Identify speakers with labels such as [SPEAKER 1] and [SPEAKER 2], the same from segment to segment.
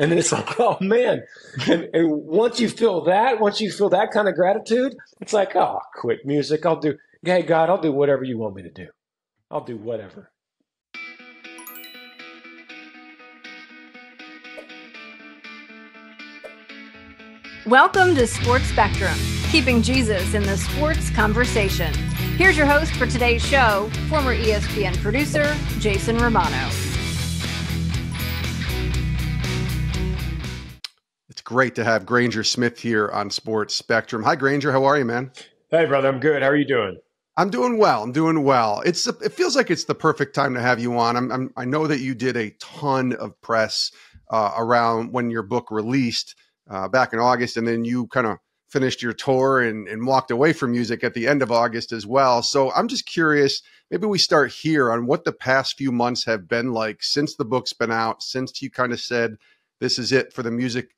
[SPEAKER 1] And then it's like, oh man. And once you feel that kind of gratitude, it's like, oh, quit music. Hey, God, I'll do whatever you want me to do. I'll do whatever.
[SPEAKER 2] Welcome to Sports Spectrum, keeping Jesus in the sports conversation. Here's your host for today's show, former ESPN producer, Jason Romano.
[SPEAKER 3] It's great to have Granger Smith here on Sports Spectrum. Hi, Granger. How are you, man?
[SPEAKER 1] Hey, brother. I'm good. How are you doing?
[SPEAKER 3] I'm doing well. It feels like it's the perfect time to have you on. I know that you did a ton of press around when your book released back in August, and then you kind of finished your tour and walked away from music at the end of August as well. So I'm just curious, maybe we start here on what the past few months have been like since the book's been out, since you kind of said, this is it for the music,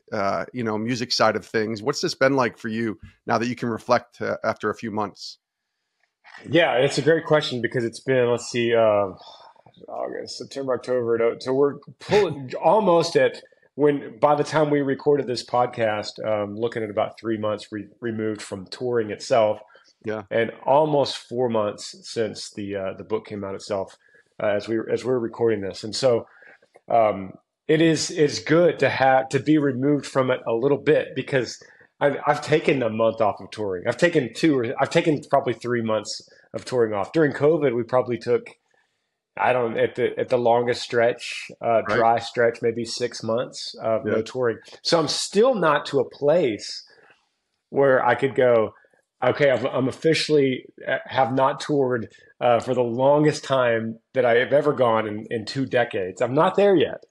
[SPEAKER 3] music side of things. What's this been like for you now that you can reflect after a few months?
[SPEAKER 1] Yeah, it's a great question because it's been, August, September, October. So we're pulling almost at by the time we recorded this podcast, looking at about 3 months removed from touring itself.
[SPEAKER 3] Yeah. And
[SPEAKER 1] almost 4 months since the book came out itself, as we're recording this. And so, it's good to be removed from it a little bit because I've taken a month off of touring. I've taken probably 3 months of touring off. During COVID, we probably took, at the longest stretch, dry stretch, maybe 6 months of no touring. So I'm still not to a place where I could go, okay, I'm officially have not toured for the longest time that I have ever gone in 2 decades. I'm not there yet.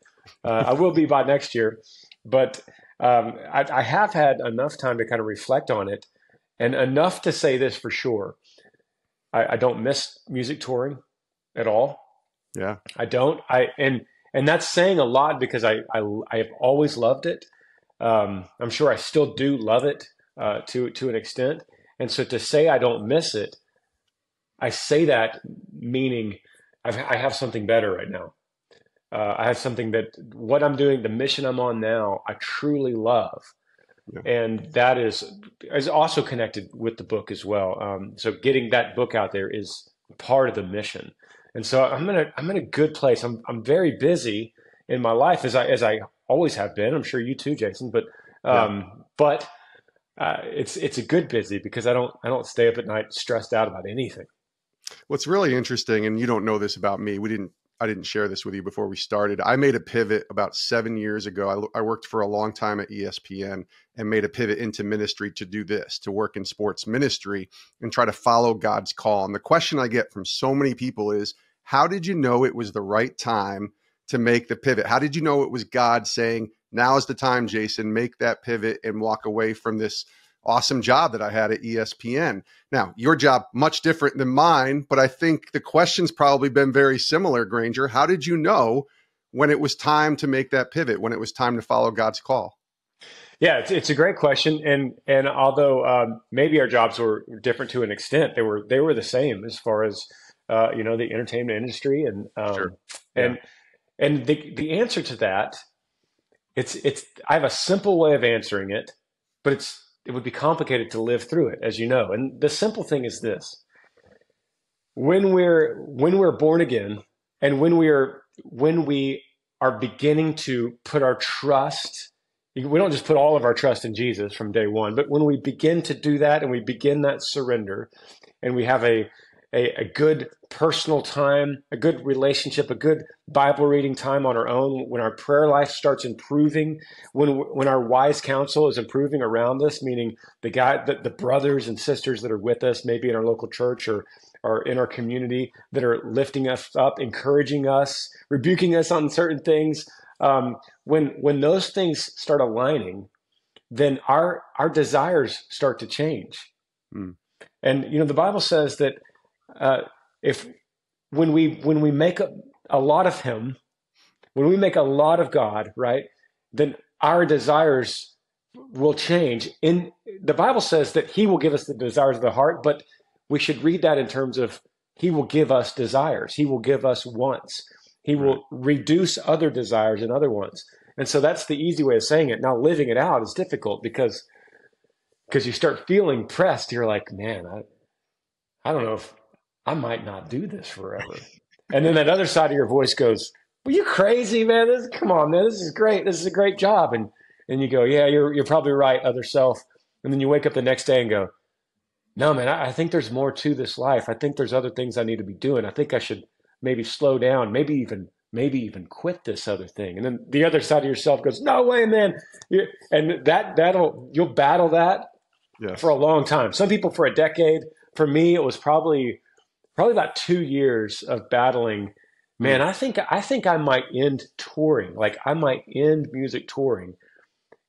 [SPEAKER 1] I will be by next year, but I have had enough time to kind of reflect on it, and enough to say this for sure. I don't miss music touring at all.
[SPEAKER 3] Yeah,
[SPEAKER 1] I don't. And that's saying a lot because I have always loved it. I'm sure I still do love it to an extent. And so to say I don't miss it, I say that meaning I have something better right now. I have something that what I'm doing, the mission I'm on now, I truly love. Yeah. And that is also connected with the book as well. So getting that book out there is part of the mission. And so I'm in a good place. I'm very busy in my life as I always have been. I'm sure you too, Jason. But it's a good busy because I don't stay up at night stressed out about anything.
[SPEAKER 3] What's really interesting, and you don't know this about me, I didn't share this with you before we started. I made a pivot about 7 years ago. I worked for a long time at ESPN and made a pivot into ministry to do this, to work in sports ministry and try to follow God's call. And the question I get from so many people is, how did you know it was the right time to make the pivot? How did you know it was God saying, now is the time, Jason, make that pivot and walk away from this awesome job that I had at ESPN? Now, your job, much different than mine, but I think the question's probably been very similar, Granger. How did you know when it was time to make that pivot, when it was time to follow God's call?
[SPEAKER 1] Yeah, it's a great question. And although maybe our jobs were different to an extent, they were the same as far as, the entertainment industry. And
[SPEAKER 3] Sure.
[SPEAKER 1] and the answer to that, I have a simple way of answering it, but it would be complicated to live through it, as you know. And the simple thing is this: when we're born again, and when we are beginning to put our trust, we don't just put all of our trust in Jesus from day one, but when we begin to do that and we begin that surrender, and we have a good personal time, a good relationship, a good Bible reading time on our own, when our prayer life starts improving, when our wise counsel is improving around us, meaning the brothers and sisters that are with us, maybe in our local church or in our community, that are lifting us up, encouraging us, rebuking us on certain things, when those things start aligning, then our desires start to change. Mm. And the Bible says that when we make a lot of Him, when we make a lot of God, right, then our desires will change. In the Bible says that He will give us the desires of the heart, but we should read that in terms of He will give us desires. He will give us wants. He will reduce other desires and other wants. And so that's the easy way of saying it. Now, living it out is difficult because you start feeling pressed. You're like, man, I don't know if I might not do this forever. And then that other side of your voice goes, well, you crazy, man. Come on, man. This is great. This is a great job. And you go, yeah, you're probably right, other self. And then you wake up the next day and go, no, man, I think there's more to this life. I think there's other things I need to be doing. I think I should maybe slow down, maybe even quit this other thing. And then the other side of yourself goes, no way, man. And you'll battle that for a long time. Some people for a decade. For me, it was probably about 2 years of battling. Man, I think I might end touring. Like I might end music touring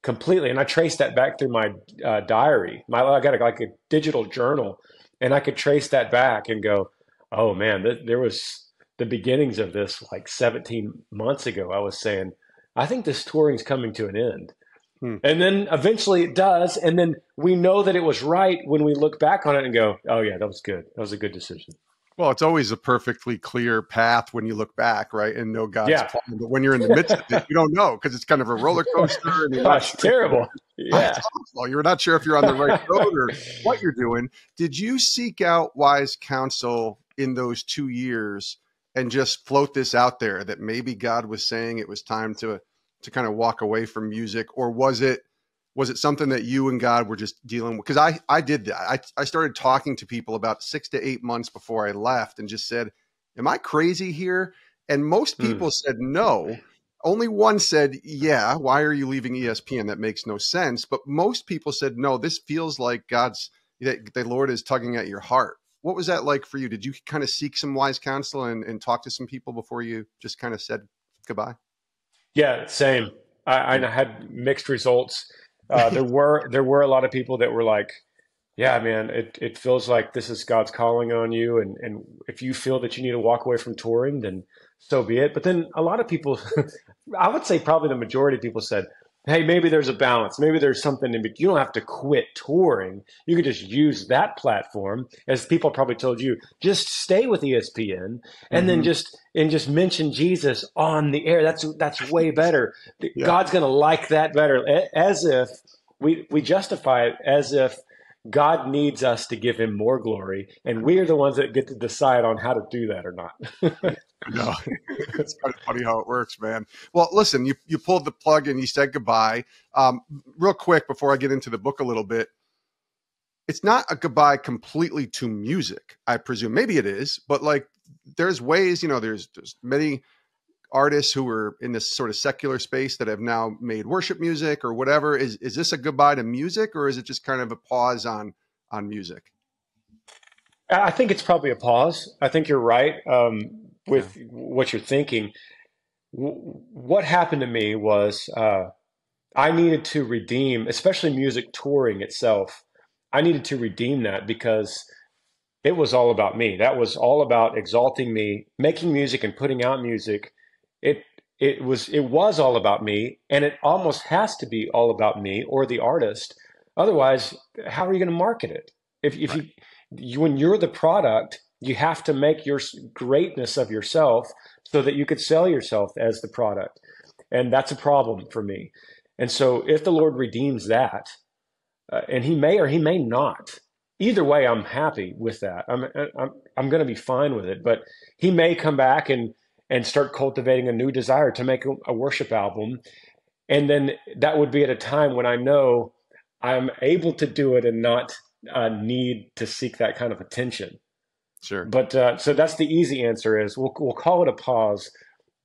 [SPEAKER 1] completely. And I traced that back through my diary. I got like a digital journal, and I could trace that back and go, oh man, there was the beginnings of this like 17 months ago. I was saying, I think this touring's coming to an end. And then eventually it does. And then we know that it was right when we look back on it and go, oh yeah, that was good. That was a good decision.
[SPEAKER 3] Well, it's always a perfectly clear path when you look back, right? And know God's plan. But when you're in the midst of it, you don't know because it's kind of a roller coaster. And
[SPEAKER 1] Gosh, terrible. Yeah.
[SPEAKER 3] Well, you're not sure if you're on the right road or what you're doing. Did you seek out wise counsel in those 2 years and just float this out there that maybe God was saying it was time to kind of walk away from music? Or was it something that you and God were just dealing with? Because I did that. I started talking to people about 6 to 8 months before I left and just said, am I crazy here? And most people said no. Only one said, yeah, why are you leaving ESPN? That makes no sense. But most people said, no, this feels like the Lord is tugging at your heart. What was that like for you? Did you kind of seek some wise counsel and talk to some people before you just kind of said goodbye?
[SPEAKER 1] Yeah, same. I had mixed results. There were a lot of people that were like, yeah, man, it feels like this is God's calling on you. And if you feel that you need to walk away from touring, then so be it. But then a lot of people, I would say probably the majority of people said, hey, maybe there's a balance. Maybe there's something in between. You don't have to quit touring. You can just use that platform, as people probably told you, just stay with ESPN and then just mention Jesus on the air. That's way better. Yeah. God's going to like that better. As if we justify it as if God needs us to give him more glory, and we are the ones that get to decide on how to do that or not.
[SPEAKER 3] No, it's kind of funny how it works, man. Well, listen, you pulled the plug and you said goodbye. Real quick, before I get into the book a little bit, it's not a goodbye completely to music, I presume. Maybe it is, but like there's ways, there's many artists who were in this sort of secular space that have now made worship music or whatever. Is this a goodbye to music, or is it just kind of a pause on music?
[SPEAKER 1] I think it's probably a pause. I think you're right with what you're thinking. What happened to me was I needed to redeem, especially music touring itself. I needed to redeem that because it was all about me. That was all about exalting me, making music and putting out music. It was all about me, and it almost has to be all about me or the artist. Otherwise, how are you going to market it? If right. When you're the product, you have to make your greatness of yourself so that you could sell yourself as the product. And that's a problem for me. And so if the Lord redeems that, and he may or he may not, either way, I'm happy with that. I'm going to be fine with it, but he may come back and start cultivating a new desire to make a worship album. And then that would be at a time when I know I'm able to do it and not need to seek that kind of attention.
[SPEAKER 3] Sure.
[SPEAKER 1] But so that's the easy answer is we'll call it a pause,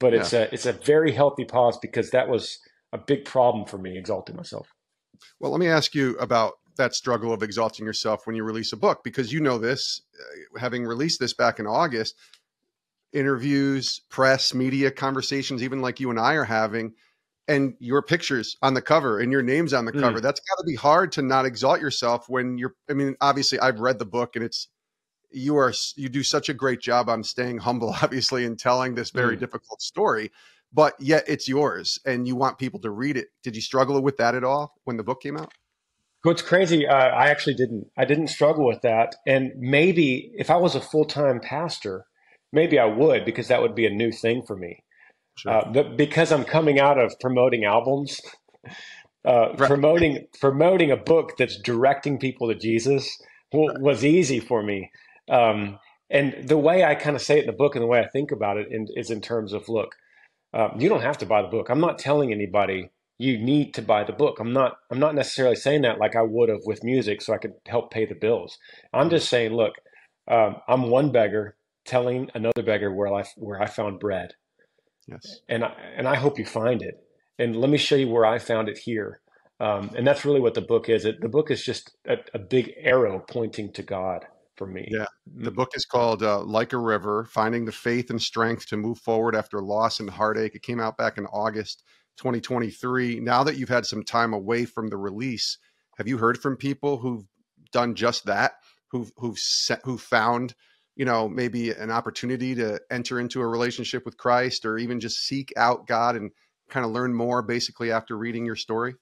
[SPEAKER 1] but it's a very healthy pause because that was a big problem for me, exalting myself.
[SPEAKER 3] Well, let me ask you about that struggle of exalting yourself when you release a book, because you know this, having released this back in August, interviews, press, media conversations, even like you and I are having, and your pictures on the cover and your name's on the cover. That's got to be hard to not exalt yourself when obviously I've read the book and you do such a great job on staying humble, obviously, and telling this very difficult story, but yet it's yours and you want people to read it. Did you struggle with that at all when the book came out?
[SPEAKER 1] What's crazy, I actually didn't. I didn't struggle with that. And maybe if I was a full-time pastor, maybe I would, because that would be a new thing for me.
[SPEAKER 3] Sure.
[SPEAKER 1] Because I'm coming out of promoting albums,
[SPEAKER 3] Right.
[SPEAKER 1] promoting a book that's directing people to Jesus was easy for me. And the way I kind of say it in the book and the way I think about it is in terms of, look, you don't have to buy the book. I'm not telling anybody you need to buy the book. I'm not necessarily saying that like I would have with music so I could help pay the bills. I'm just saying, look, I'm one beggar telling another beggar where I found bread.
[SPEAKER 3] Yes.
[SPEAKER 1] And I hope you find it. And let me show you where I found it here. And that's really what the book is. The book is just a big arrow pointing to God for me.
[SPEAKER 3] Yeah. The book is called Like a River, Finding the Faith and Strength to Move Forward After Loss and Heartache. It came out back in August 2023. Now that you've had some time away from the release, have you heard from people who've done just that, who found, maybe an opportunity to enter into a relationship with Christ, or even just seek out God and kind of learn more basically after reading your story?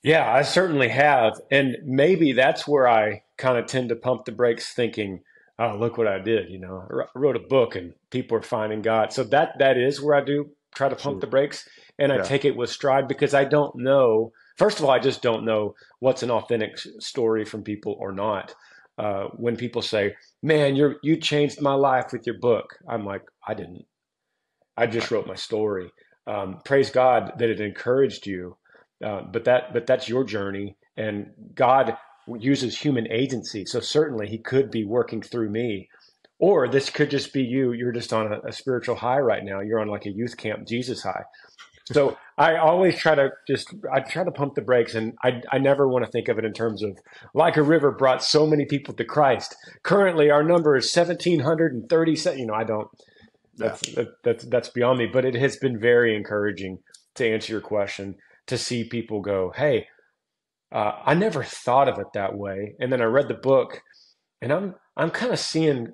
[SPEAKER 1] Yeah, I certainly have. And maybe that's where I kind of tend to pump the brakes thinking, oh, look what I did. I wrote a book and people are finding God. So that is where I do try to pump the brakes, and I take it with stride, because I don't know. First of all, I just don't know what's an authentic story from people or not. When people say, man, you changed my life with your book, I'm like, I didn't. I just wrote my story. Praise God that it encouraged you. But that's your journey, and God uses human agency. So certainly he could be working through me, or this could just be you. You're just on a spiritual high right now. You're on like a youth camp Jesus high. So I always try to pump the brakes, and I never want to think of it in terms of like a river brought so many people to Christ. Currently, our number is 1,737. I don't. That's beyond me. But it has been very encouraging, to answer your question, to see people go, hey, I never thought of it that way. And then I read the book, and I'm kind of seeing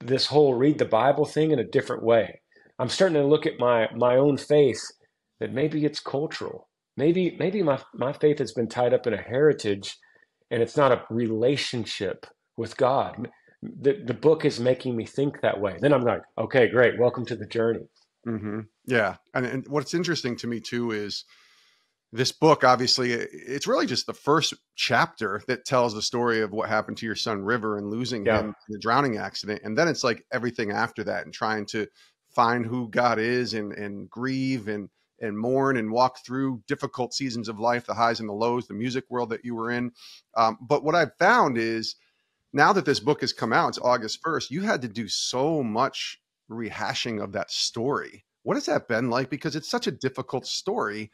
[SPEAKER 1] this whole read the Bible thing in a different way. I'm starting to look at my own faith, that maybe it's cultural. Maybe my faith has been tied up in a heritage, and it's not a relationship with God. The book is making me think that way. Then I'm like, okay, great. Welcome to the journey.
[SPEAKER 3] Mm-hmm. Yeah. And what's interesting to me too is this book, obviously, it's really just the first chapter that tells the story of what happened to your son, River, and losing him in the drowning accident. And then it's like everything after that, and trying to find who God is, and grieve and mourn and walk through difficult seasons of life, the highs and the lows, the music world that you were in. But what I've found is, now that this book has come out, it's August 1st, you had to do so much rehashing of that story. What has that been like? Because it's such a difficult story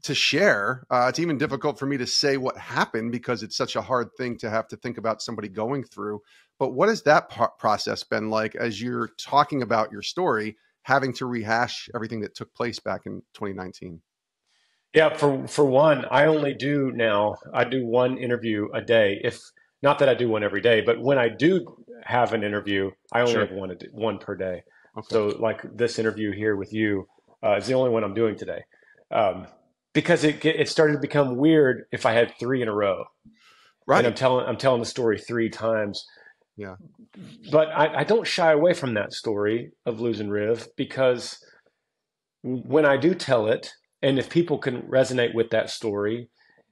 [SPEAKER 3] to share. It's even difficult for me to say what happened, because it's such a hard thing to have to think about somebody going through. But what has that process been like, as you're talking about your story, having to rehash everything that took place back in 2019?
[SPEAKER 1] Yeah, for one, I do one interview a day. Not that I do one every day, but when I do have an interview, I only have one per day. Okay. So like this interview here with you is the only one I'm doing today. Because it started to become weird if I had three in a row. Right. And I'm telling the story three times.
[SPEAKER 3] Yeah.
[SPEAKER 1] But I don't shy away from that story of losing Riv, because when I do tell it, and if people can resonate with that story,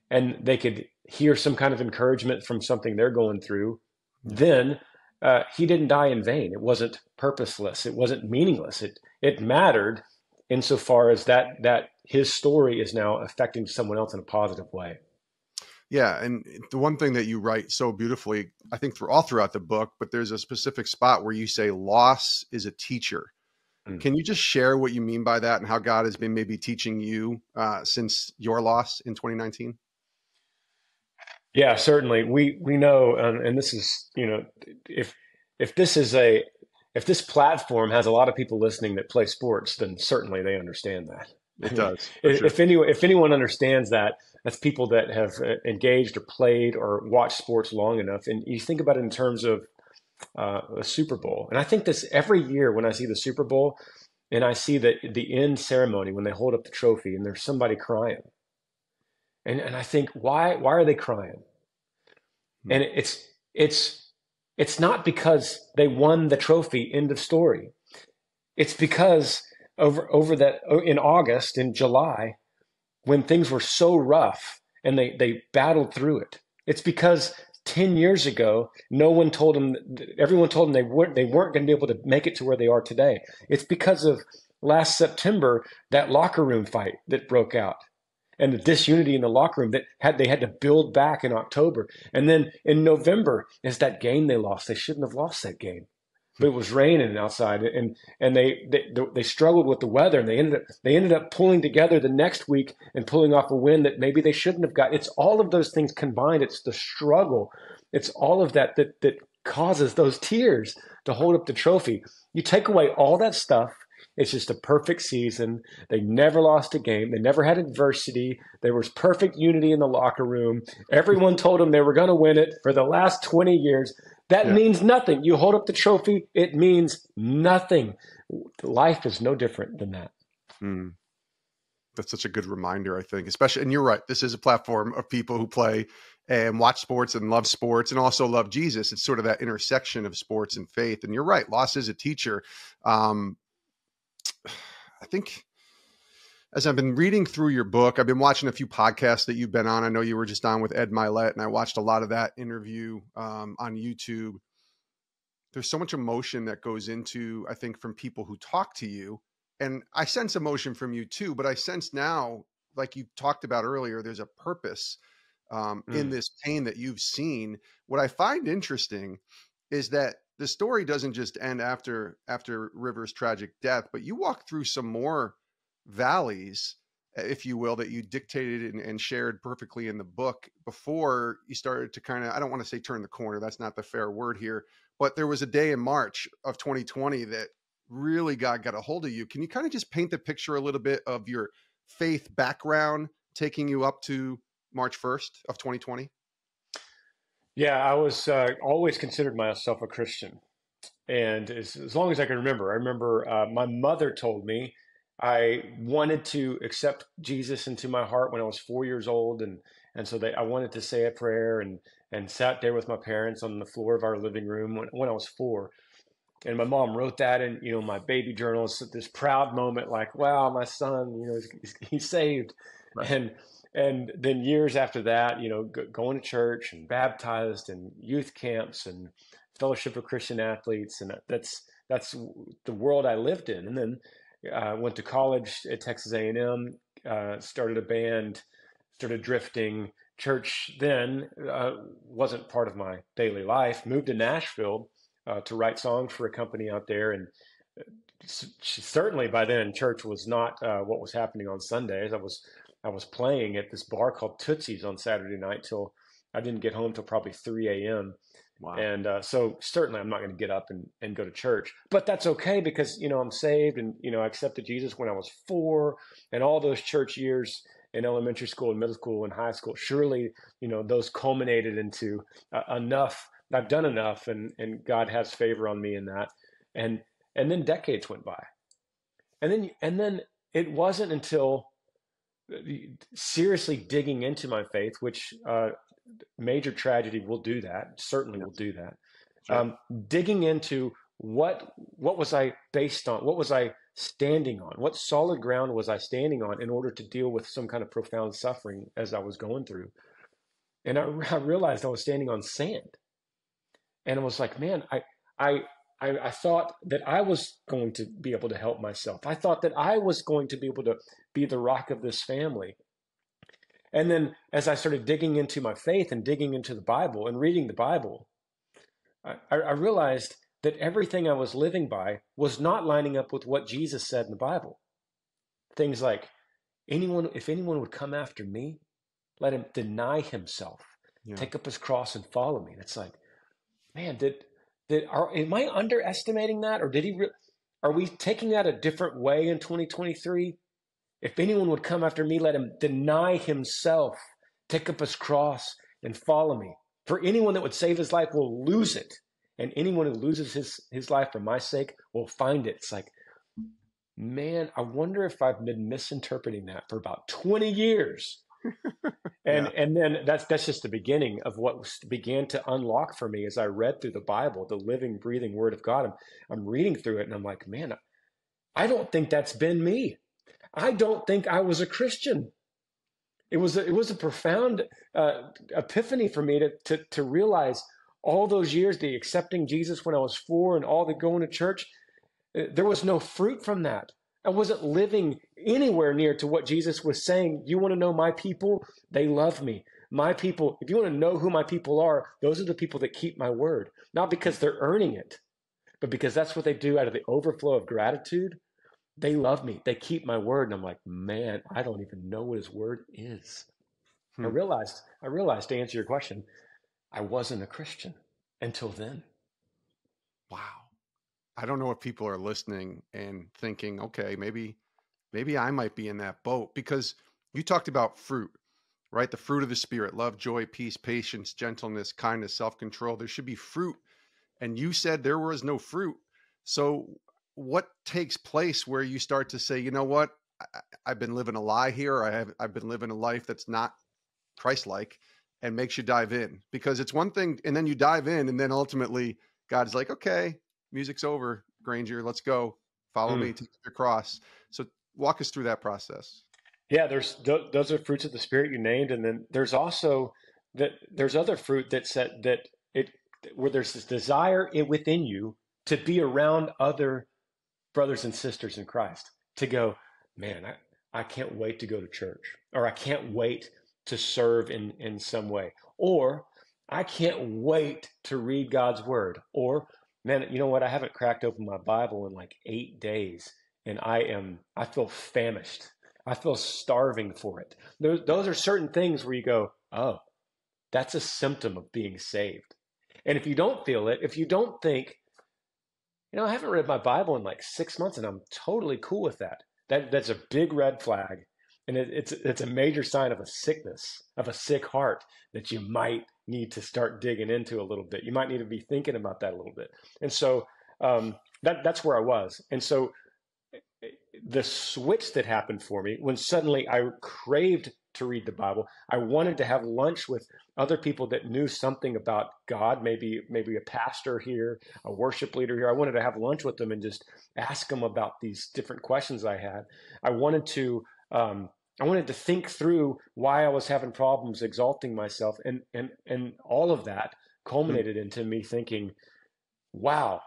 [SPEAKER 1] and they could hear some kind of encouragement from something they're going through, then he didn't die in vain. It wasn't purposeless. It wasn't meaningless. It mattered insofar as that his story is now affecting someone else in a positive way.
[SPEAKER 3] Yeah. And the one thing that you write so beautifully, I think throughout the book, but there's a specific spot where you say loss is a teacher. Mm. Can you just share what you mean by that, and how God has been maybe teaching you since your loss in 2019?
[SPEAKER 1] Yeah, certainly. We know, and this is, if this platform has a lot of people listening that play sports, then certainly they understand that.
[SPEAKER 3] It does.
[SPEAKER 1] If anyone understands that, that's people that have engaged or played or watched sports long enough. And you think about it in terms of a Super Bowl. And I think this every year when I see the Super Bowl, and I see the end ceremony when they hold up the trophy and there's somebody crying. And I think, why are they crying? And it's not because they won the trophy, end of story. It's because over that in August, in July, when things were so rough and they battled through it. It's because 10 years ago, no one told them, everyone told them they weren't going to be able to make it to where they are today. It's because of last September, that locker room fight that broke out and the disunity in the locker room that they had to build back in October. And then in November is that game they lost. They shouldn't have lost that game. But it was raining outside, and they struggled with the weather, and they ended up pulling together the next week and pulling off a win that maybe they shouldn't have got. It's all of those things combined. It's the struggle. It's all of that causes those tears to hold up the trophy. You take away all that stuff, it's just a perfect season. They never lost a game. They never had adversity. There was perfect unity in the locker room. Everyone told them they were going to win it for the last 20 years. That means nothing. You hold up the trophy, it means nothing. Life is no different than that.
[SPEAKER 3] That's such a good reminder, I think, especially, and you're right, this is a platform of people who play and watch sports and love sports and also love Jesus. It's sort of that intersection of sports and faith. And you're right, loss is a teacher. I think as I've been reading through your book, I've been watching a few podcasts that you've been on. I know you were just on with Ed Milet, and I watched a lot of that interview on YouTube. There's so much emotion that goes into, I think, from people who talk to you. And I sense emotion from you too, but I sense now, like you talked about earlier, there's a purpose in this pain that you've seen. What I find interesting is that the story doesn't just end after River's tragic death, but you walk through some more valleys, if you will, that you dictated and shared perfectly in the book before you started to kind of, I don't want to say turn the corner, that's not the fair word here, but there was a day in March of 2020 that really got a hold of you. Can you kind of just paint the picture a little bit of your faith background taking you up to March 1st of 2020?
[SPEAKER 1] Yeah, I was always considered myself a Christian. And as long as I can remember, I remember my mother told me I wanted to accept Jesus into my heart when I was 4 years old. And so I wanted to say a prayer and sat there with my parents on the floor of our living room when I was 4. And my mom wrote that in, my baby journal. It's this proud moment, like, wow, my son, he's saved. Right. And then years after that, going to church and baptized and youth camps and fellowship of Christian athletes. And that's the world I lived in. And then went to college at Texas A&M, started a band, started drifting. Church then wasn't part of my daily life. Moved to Nashville to write songs for a company out there. And certainly by then, church was not what was happening on Sundays. I was playing at this bar called Tootsie's on Saturday night till I didn't get home till probably 3 a.m. Wow. And so certainly I'm not going to get up and go to church, but that's okay because, I'm saved and, I accepted Jesus when I was 4 and all those church years in elementary school and middle school and high school, surely, those culminated into enough. I've done enough and God has favor on me in that. And then decades went by. And then it wasn't until seriously digging into my faith, which major tragedy will do that, certainly will do that. Sure. Digging into what was I based on? What was I standing on? What solid ground was I standing on in order to deal with some kind of profound suffering as I was going through? And I realized I was standing on sand. And I was like, man, I thought that I was going to be able to help myself. I thought that I was going to be able to be the rock of this family. And then as I started digging into my faith and digging into the Bible and reading the Bible, I realized that everything I was living by was not lining up with what Jesus said in the Bible. Things like, if anyone would come after me, let him deny himself, take up his cross and follow me. And it's like, man, am I underestimating that? Or are we taking that a different way in 2023? If anyone would come after me, let him deny himself, take up his cross and follow me. For anyone that would save his life will lose it. And anyone who loses his life for my sake will find it. It's like, man, I wonder if I've been misinterpreting that for about 20 years. And then that's just the beginning of what began to unlock for me as I read through the Bible, the living, breathing Word of God. I'm reading through it and I'm like, man, I don't think that's been me. I don't think I was a Christian. It was a profound epiphany for me to realize all those years, the accepting Jesus when I was 4 and all the going to church, there was no fruit from that. I wasn't living anywhere near to what Jesus was saying. You want to know my people? They love me. My people, if you want to know who my people are, those are the people that keep my word. Not because they're earning it, but because that's what they do out of the overflow of gratitude. They love me. They keep my word. And I'm like, man, I don't even know what his word is. I realized to answer your question, I wasn't a Christian until then.
[SPEAKER 3] Wow. I don't know if people are listening and thinking, okay, maybe I might be in that boat, because you talked about fruit, right? The fruit of the Spirit, love, joy, peace, patience, gentleness, kindness, self-control. There should be fruit. And you said there was no fruit. So what takes place where you start to say, you know what, I've been living a lie here. I've been living a life that's not Christ-like, and makes you dive in? Because it's one thing, and then you dive in, and then ultimately God's like, okay, music's over, Granger, let's go. Follow me, take your cross. So walk us through that process.
[SPEAKER 1] Yeah, those are fruits of the Spirit you named, and then there's also there's other fruit where there's this desire within you to be around other brothers and sisters in Christ, to go, man, I can't wait to go to church, or I can't wait to serve in some way, or I can't wait to read God's word, or man, you know what? I haven't cracked open my Bible in like 8 days, and I feel famished. I feel starving for it. Those are certain things where you go, oh, that's a symptom of being saved. And if you don't feel it, if you don't think, I haven't read my Bible in like 6 months, and I'm totally cool with that. That's a big red flag. And it's a major sign of a sickness, of a sick heart, that you might need to start digging into a little bit. You might need to be thinking about that a little bit. And so that's where I was. And so the switch that happened for me when suddenly I craved to read the Bible, I wanted to have lunch with other people that knew something about God, maybe a pastor here, a worship leader here. I wanted to have lunch with them and just ask them about these different questions I had. I wanted to think through why I was having problems exalting myself, and all of that culminated into me thinking, wow,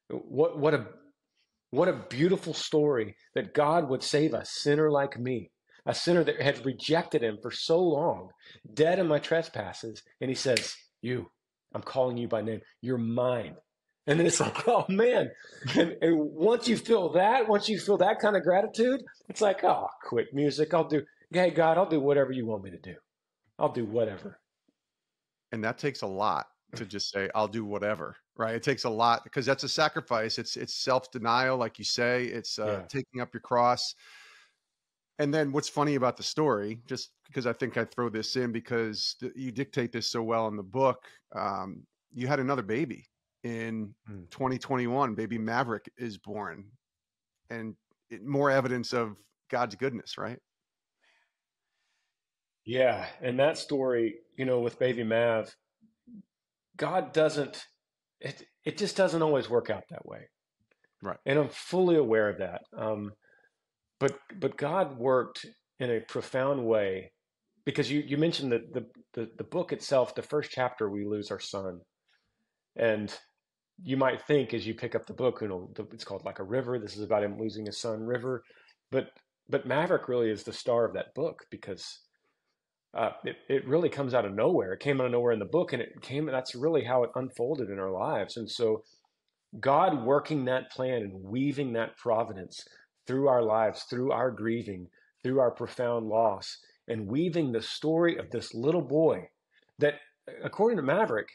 [SPEAKER 1] what a beautiful story that God would save a sinner like me, a sinner that had rejected him for so long, dead in my trespasses. And he says, I'm calling you by name. You're mine. And then it's like, oh man. And once you feel that kind of gratitude, it's like, oh, quit music. Hey God, I'll do whatever you want me to do. I'll do whatever.
[SPEAKER 3] And that takes a lot to just say, I'll do whatever, right? It takes a lot, because that's a sacrifice. It's self-denial, like you say, it's taking up your cross. And then what's funny about the story, just because I think I throw this in because you dictate this so well in the book, you had another baby in 2021. Baby Maverick is born, and more evidence of God's goodness, right?
[SPEAKER 1] Yeah. And that story, with baby Mav, God doesn't, it just doesn't always work out that way.
[SPEAKER 3] Right.
[SPEAKER 1] And I'm fully aware of that. But God worked in a profound way, because you mentioned that the book itself, the first chapter, we lose our son. And you might think as you pick up the book, it's called Like a River. This is about him losing his son, River. But Maverick really is the star of that book, because it really comes out of nowhere. It came out of nowhere in the book, and that's really how it unfolded in our lives. And so God working that plan and weaving that providence through our lives, through our grieving, through our profound loss, and weaving the story of this little boy that, according to Maverick,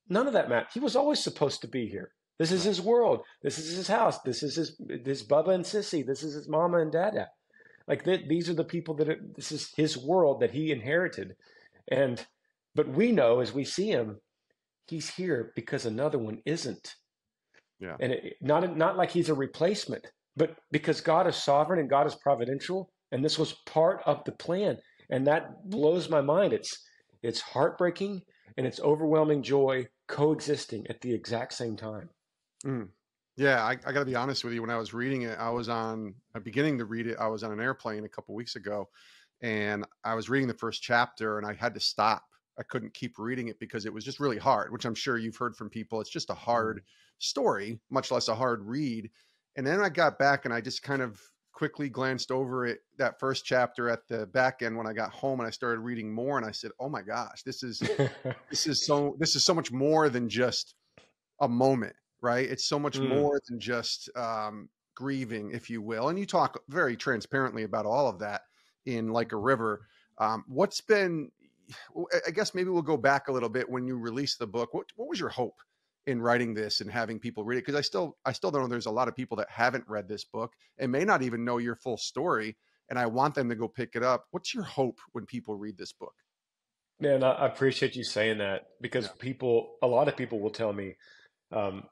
[SPEAKER 1] none of that mattered. He was always supposed to be here. This is his world. This is his house. This is his Bubba and Sissy. This is his mama and dada. Like these are the people this is his world that he inherited. But we know, as we see him, he's here because another one isn't.
[SPEAKER 3] Yeah.
[SPEAKER 1] And not like he's a replacement, but because God is sovereign and God is providential, and this was part of the plan. And that blows my mind. It's heartbreaking and it's overwhelming joy coexisting at the exact same time.
[SPEAKER 3] Yeah, I got to be honest with you. When I was reading it, I'm beginning to read it. I was on an airplane a couple weeks ago, and I was reading the first chapter, and I had to stop. I couldn't keep reading it because it was just really hard, which I'm sure you've heard from people. It's just a hard story, much less a hard read. And then I got back, and I just kind of quickly glanced over it, that first chapter at the back end when I got home, and I started reading more, and I said, "Oh my gosh, this is so much more than just a moment." Right? It's so much more than just grieving, if you will. And you talk very transparently about all of that in Like a River. What's been, I guess maybe we'll go back a little bit when you released the book. What was your hope in writing this and having people read it? Because I still don't know, there's a lot of people that haven't read this book and may not even know your full story. And I want them to go pick it up. What's your hope when people read this book?
[SPEAKER 1] Man, I appreciate you saying that, because a lot of people will tell me,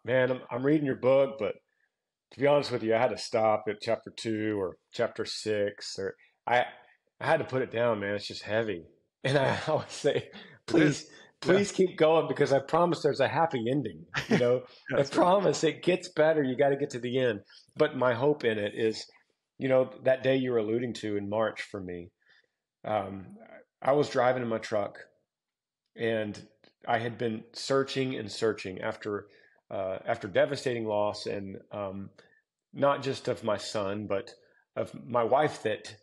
[SPEAKER 1] man, I'm reading your book, but to be honest with you, I had to stop at chapter 2 or chapter 6, or I had to put it down, man. It's just heavy. And I always say, please keep going, because I promise there's a happy ending. You know, I promise it gets better. You got to get to the end. But my hope in it is, you know, that day you were alluding to in March for me, I was driving in my truck, and I had been searching and searching after devastating loss, and not just of my son, but of my wife, that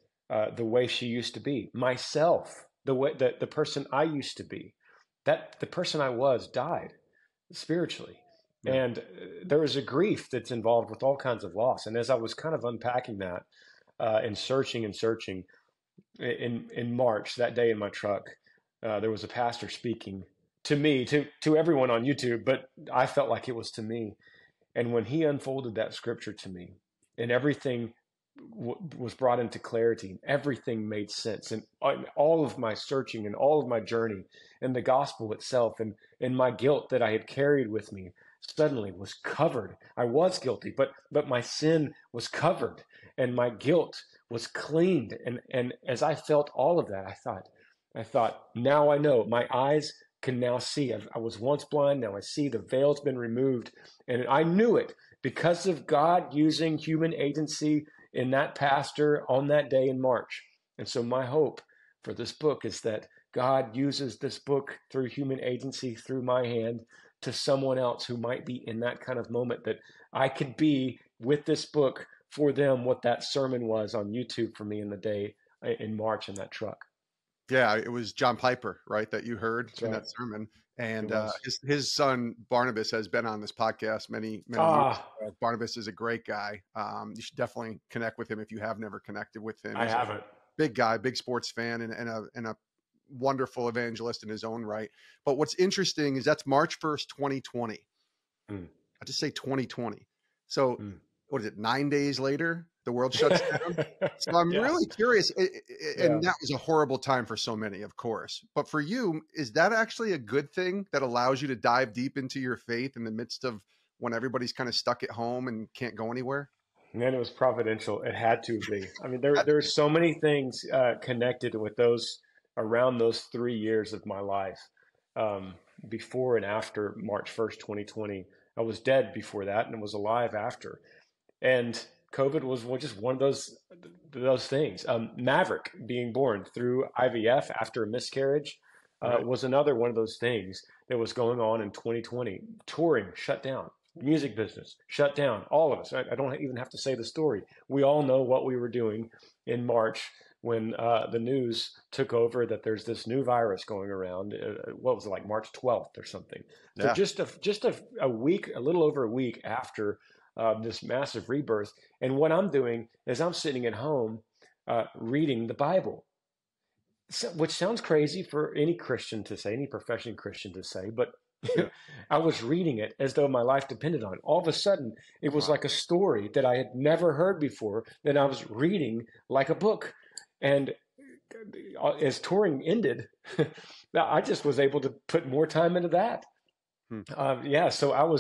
[SPEAKER 1] the way she used to be, myself, the person I used to be, that the person I was died spiritually. Yeah. And there was a grief that's involved with all kinds of loss. And as I was kind of unpacking that and searching in March, that day in my truck, there was a pastor speaking to me, to everyone on YouTube, but I felt like it was to me. And when he unfolded that scripture to me, and everything was brought into clarity, and everything made sense, and all of my searching and all of my journey and the gospel itself, and my guilt that I had carried with me suddenly was covered. I was guilty, but my sin was covered, and my guilt was cleaned. And as I felt all of that, I thought, now I know. My eyes can now see. I was once blind, now I see. The veil's been removed. And I knew it because of God using human agency in that pastor on that day in March. And so my hope for this book is that God uses this book through human agency, through my hand, to someone else who might be in that kind of moment, that I could be with this book for them what that sermon was on YouTube for me in the day in March in that truck.
[SPEAKER 3] Yeah, it was John Piper, right, that you heard in that sermon. And his son, Barnabas, has been on this podcast many years. Barnabas is a great guy. You should definitely connect with him if you have never connected with him.
[SPEAKER 1] I haven't.
[SPEAKER 3] Big guy, big sports fan, and a wonderful evangelist in his own right. But what's interesting is that's March 1st, 2020. I just say 2020. So what is it, 9 days later? The world shuts down. So I'm really curious. And that was a horrible time for so many, of course. But for you, is that actually a good thing that allows you to dive deep into your faith in the midst of when everybody's kind of stuck at home and can't go anywhere?
[SPEAKER 1] Man, it was providential. It had to be. I mean, there's so many things connected with those around those 3 years of my life, before and after March 1st, 2020. I was dead before that and was alive after. And COVID was just one of those things. Maverick being born through IVF after a miscarriage was another one of those things that was going on in 2020. Touring shut down, music business shut down. All of us. I don't even have to say the story. We all know what we were doing in March when the news took over that there's this new virus going around. What was it, like March 12th or something? So just a week, a little over a week after this massive rebirth. And what I'm doing is I'm sitting at home reading the Bible, which sounds crazy for any Christian to say, any professing Christian to say, but I was reading it as though my life depended on it. All of a sudden, it was like a story that I had never heard before, that I was reading like a book. And as touring ended, I just was able to put more time into that. So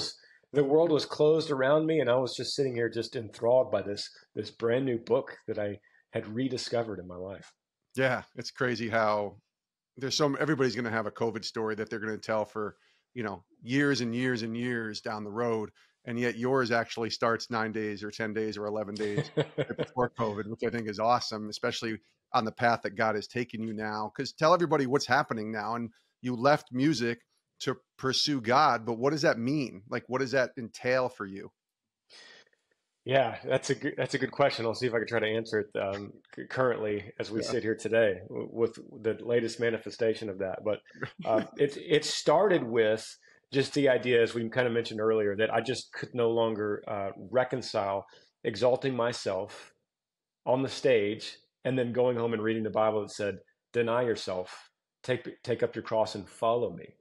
[SPEAKER 1] the world was closed around me, and I was just sitting here just enthralled by this brand new book that I had rediscovered in my life.
[SPEAKER 3] Yeah, it's crazy how everybody's going to have a COVID story that they're going to tell for, years and years and years down the road. and yet yours actually starts 9 days or 10 days or 11 days before COVID, which I think is awesome, especially on the path that God has taken you now. Because tell everybody what's happening now. And you left music to pursue God, but what does that mean? Like, what does that entail for you?
[SPEAKER 1] Yeah, that's a good question. I'll see if I can try to answer it currently as we sit here today with the latest manifestation of that. But it started with just the idea, as we kind of mentioned earlier, that I just could no longer reconcile exalting myself on the stage and then going home and reading the Bible that said, "Deny yourself, take up your cross and follow me."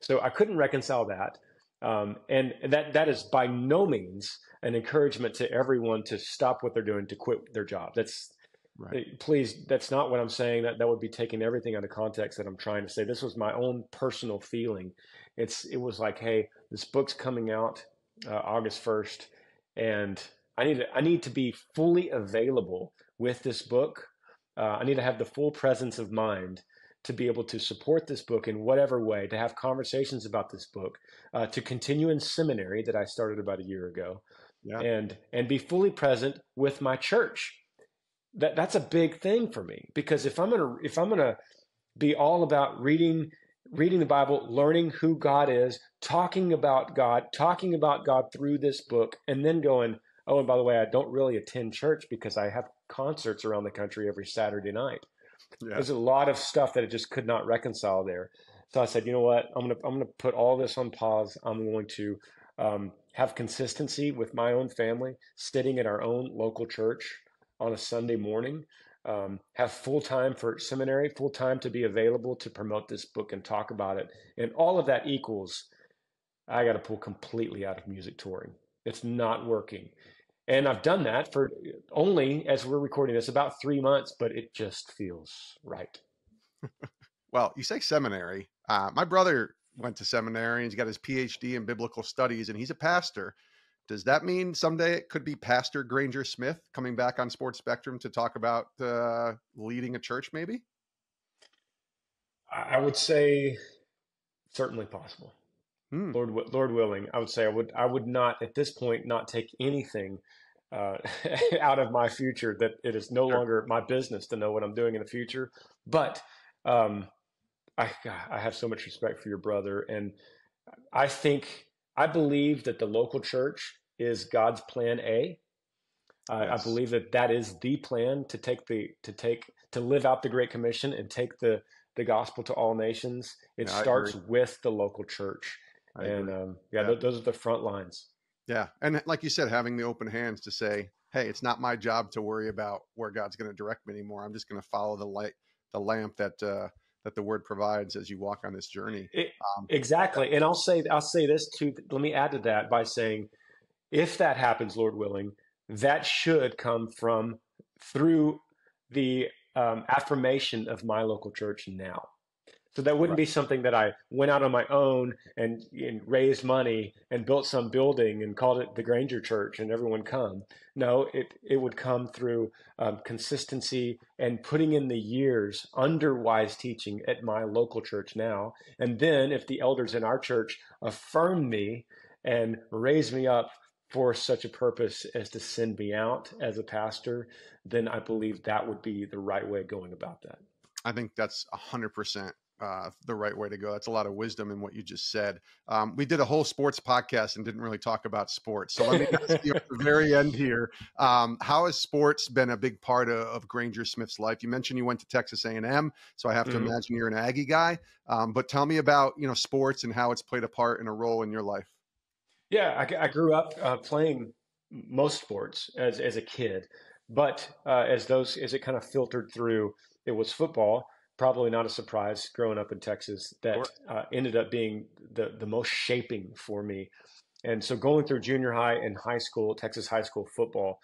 [SPEAKER 1] So I couldn't reconcile that. And that is by no means an encouragement to everyone to stop what they're doing, to quit their job. That's right. Please, that's not what I'm saying. That would be taking everything out of context that I'm trying to say. This was my own personal feeling. It was like, hey, this book's coming out August 1st, and I need to be fully available with this book. I need to have the full presence of mind to be able to support this book in whatever way, to have conversations about this book, to continue in seminary that I started about a year ago, and be fully present with my church. That's a big thing for me, because if I'm gonna be all about reading the Bible, learning who God is, talking about God through this book, and then going, oh, and by the way, I don't really attend church because I have concerts around the country every Saturday night. There's a lot of stuff that I just could not reconcile there. So I said, you know what? I'm gonna put all this on pause. I'm going to have consistency with my own family, sitting at our own local church on a Sunday morning. Have full time for seminary, full time to be available to promote this book and talk about it. And all of that equals, I got to pull completely out of music touring. It's not working. And I've done that for only, as we're recording this, about 3 months, but it just feels right.
[SPEAKER 3] Well, you say seminary. My brother went to seminary and he's got his PhD in biblical studies and he's a pastor. Does that mean someday it could be Pastor Granger Smith coming back on Sports Spectrum to talk about leading a church maybe?
[SPEAKER 1] I would say certainly possible. Lord willing, I would say I would not at this point not take anything out of my future, that it is no longer my business to know what I'm doing in the future. But I have so much respect for your brother, and I believe that the local church is God's plan A. I believe that is the plan to live out the Great Commission and take the gospel to all nations. It starts with the local church. Those are the front lines.
[SPEAKER 3] Yeah. And like you said, having the open hands to say, hey, it's not my job to worry about where God's going to direct me anymore. I'm just going to follow the lamp that the word provides as you walk on this journey.
[SPEAKER 1] Exactly. And I'll say this too. Let me add to that by saying, if that happens, Lord willing, that should come through the affirmation of my local church now. So that wouldn't be something that I went out on my own and raised money and built some building and called it the Granger Church and everyone come. No, it would come through consistency and putting in the years under wise teaching at my local church now. And then if the elders in our church affirm me and raise me up for such a purpose as to send me out as a pastor, then I believe that would be the right way of going about that.
[SPEAKER 3] I think that's 100%. The right way to go. That's a lot of wisdom in what you just said. We did a whole sports podcast and didn't really talk about sports. So let me ask you at the very end here, how has sports been a big part of Granger Smith's life? You mentioned you went to Texas A&M, so I have to imagine you're an Aggie guy. But tell me about sports and how it's played a part and a role in your life.
[SPEAKER 1] Yeah, I grew up playing most sports as a kid, but as it kind of filtered through, it was football. Probably not a surprise growing up in Texas that ended up being the most shaping for me. And so going through junior high and high school, Texas high school football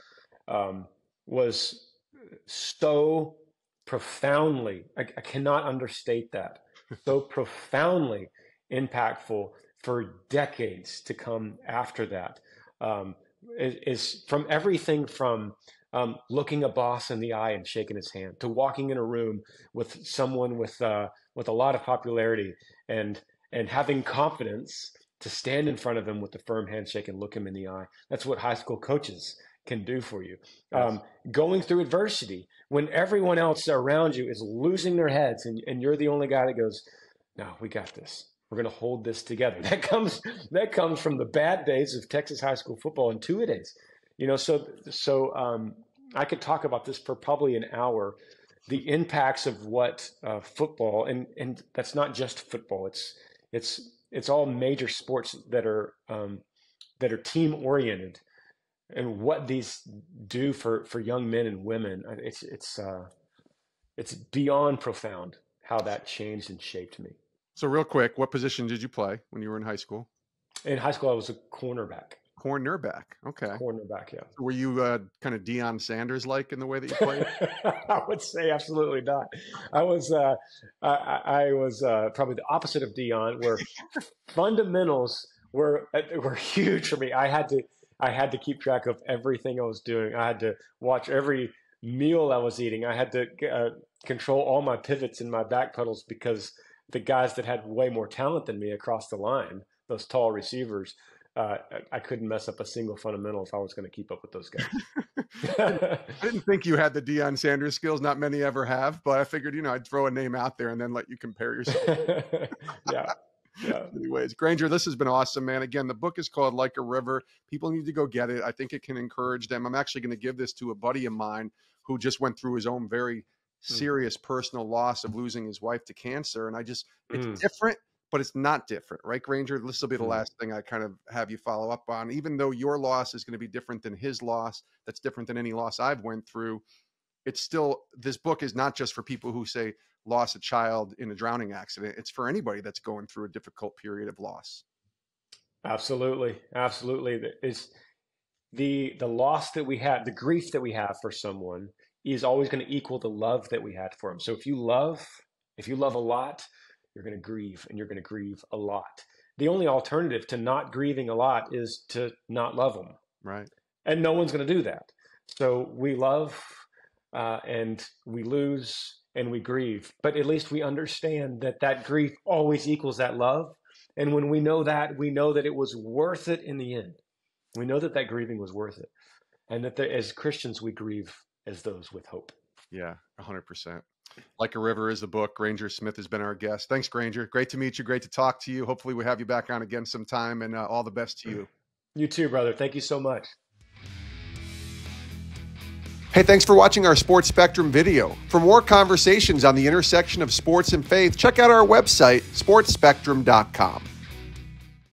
[SPEAKER 1] was so profoundly, I cannot understate that, so profoundly impactful for decades to come after that. Is from everything from looking a boss in the eye and shaking his hand, to walking in a room with someone with a lot of popularity and having confidence to stand in front of him with a firm handshake and look him in the eye. That's what high school coaches can do for you.
[SPEAKER 3] Yes.
[SPEAKER 1] Going through adversity when everyone else around you is losing their heads and you're the only guy that goes, no, we got this. We're going to hold this together. That comes from the bad days of Texas high school football and two-a-days. So I could talk about this for probably an hour. The impacts of what football and that's not just football. It's all major sports that are team oriented, and what these do for young men and women. It's beyond profound how that changed and shaped me.
[SPEAKER 3] So real quick, what position did you play when you were in high school?
[SPEAKER 1] In high school, I was a cornerback.
[SPEAKER 3] Cornerback. Okay.
[SPEAKER 1] Cornerback, yeah.
[SPEAKER 3] Were you kind of Deion Sanders-like in the way that you played?
[SPEAKER 1] I would say absolutely not. I was probably the opposite of Deion, where fundamentals were huge for me. I had to keep track of everything I was doing. I had to watch every meal I was eating. I had to control all my pivots and my back pedals, because the guys that had way more talent than me across the line, those tall receivers, I couldn't mess up a single fundamental if I was going to keep up with those guys.
[SPEAKER 3] I didn't think you had the Deion Sanders skills. Not many ever have, but I figured, I'd throw a name out there and then let you compare yourself.
[SPEAKER 1] Yeah.
[SPEAKER 3] Anyways, Granger, this has been awesome, man. Again, the book is called Like a River. People need to go get it. I think it can encourage them. I'm actually going to give this to a buddy of mine who just went through his own very serious personal loss of losing his wife to cancer. And it's different, but it's not different, right, Granger? This will be the last thing I kind of have you follow up on. Even though your loss is going to be different than his loss, that's different than any loss I've went through. It's still, this book is not just for people who say lost a child in a drowning accident. It's for anybody that's going through a difficult period of loss. Absolutely.
[SPEAKER 1] It's the loss that we have, the grief that we have for someone is always going to equal the love that we had for them. So if you love a lot, you're going to grieve, and you're going to grieve a lot. The only alternative to not grieving a lot is to not love them.
[SPEAKER 3] Right.
[SPEAKER 1] And no one's going to do that. So we love and we lose and we grieve, but at least we understand that grief always equals that love. And when we know that it was worth it in the end. We know that grieving was worth it. And that as Christians, we grieve as those with hope.
[SPEAKER 3] Yeah, 100%. Like a River is the book. Granger Smith has been our guest. Thanks, Granger. Great to meet you. Great to talk to you. Hopefully we have you back on again sometime, and all the best to you.
[SPEAKER 1] You too, brother. Thank you so much.
[SPEAKER 3] Hey, thanks for watching our Sports Spectrum video. For more conversations on the intersection of sports and faith, check out our website, sportsspectrum.com.